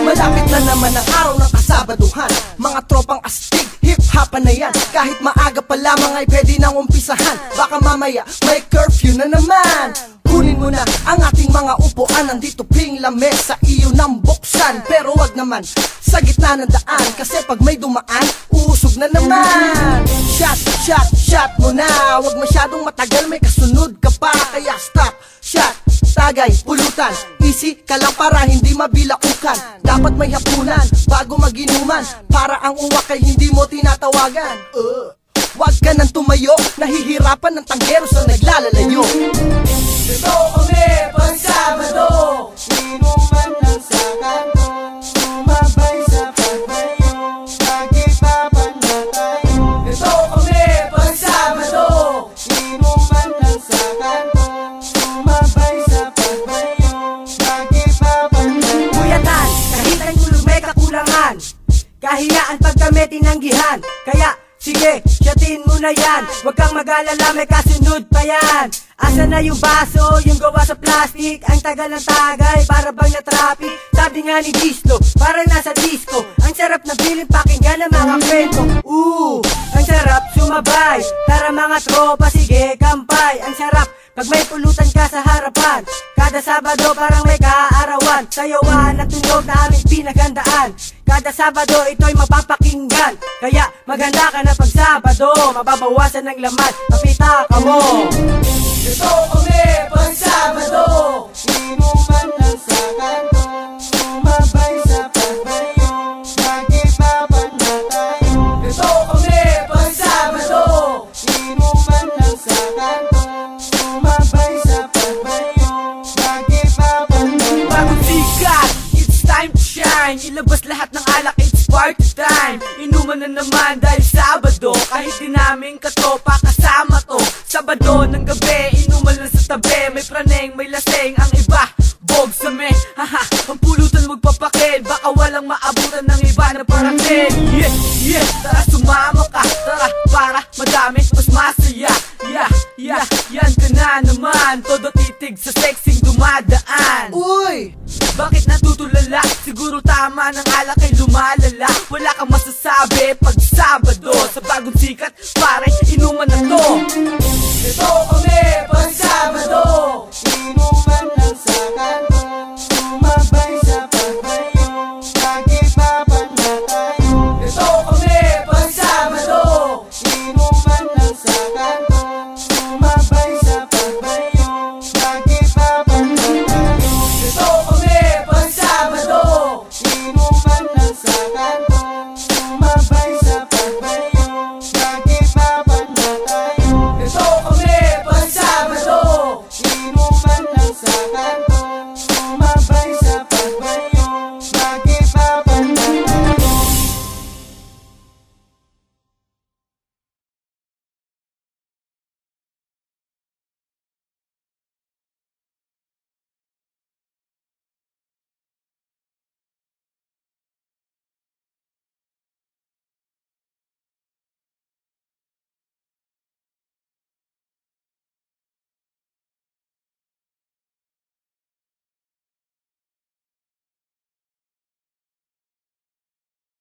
Malapit na naman ang araw ng kasabaduhan. Mga tropang astig, hip-hopan na yan. Kahit maaga pa lamang ay pwede nang umpisahan. Baka mamaya may curfew na naman. Kunin mo na ang ating mga upuan. Nandito ping lamesa iyo nang buksan. Pero wag naman sa gitna ng daan, kasi pag may dumaan, uusog na naman. Shot, shot, shot mo na. Wag masyadong matagal, may kasunod ka pa. Kaya stop, shot, tagay, pulutan. Easy ka lang para hindi mabilaukan. Dapat may hapunan bago maginuman, para ang uwak ay hindi mo tinatawagan. Wag ka nang tumayo, nahihirapan ng tanggero sa naglalalayo. Ito kami pag Sabado, inuman lang sa kanto, sumabay sa pagbayo, nag-ipapan na tayo. Ito kami pag Sabado, inuman lang sa kanto, sumabay sa pagbayo, nag-ipapan na tayo. Puyatan, kahit ang tulog may kakulangan, kahiyaan pag kami tinanggihan. Kaya sige, shatin mo na yan, wag kang mag-alala, may kasunod pa yan. Asa na yung baso, yung gawa sa plastic, ang tagal ng tagay, para bang na-traffic. Sabi nga ni Dislo, para nasa disco, ang sarap na piling pakinggan ng mga kwento. Ang sarap sumabay, tara mga tropa, sige kampay. Ang sarap pag may pulutan ka sa harapan, kada Sabado parang may kaarawan. Sayawan at tunog na aming pinagandaan, kada Sabado ito'y mapapakinggan. Kaya maganda ka na pag Sabado, mababawasan ng laman, kapita ka mo. Ito kami pag Sabado, inuman lang sa kanto, sumabay sa pagbayo, nag-ipapan na tayo. Ito kami pag Sabado, inuman lang sa kanto, sumabay sa pagbayo, nag-ipapan na tayo. Bagong sikat, it's time to shine. Ilabas lahat ng alak, it's party time. Inuman na naman dahil Sabado, kahit di namin katropa kasama to. Sabado ng gabi, inuman lang sa tabi, may praneng, may laseng, ang iba bog sa me. Haha, ang pulutan wag papakil, baka walang maabutan ng iba na parating. Yeah, yeah, tara sumama ka, tara para madami, mas masaya. Yeah, yan ka na naman, todo titig sa sexing dumadaan. Uy! Bakit natutulala? Siguro tama ng alak ay lumalala. Wala kang masasabi pag Sabado, sa bagong sikat, pare, inuman na to. Ito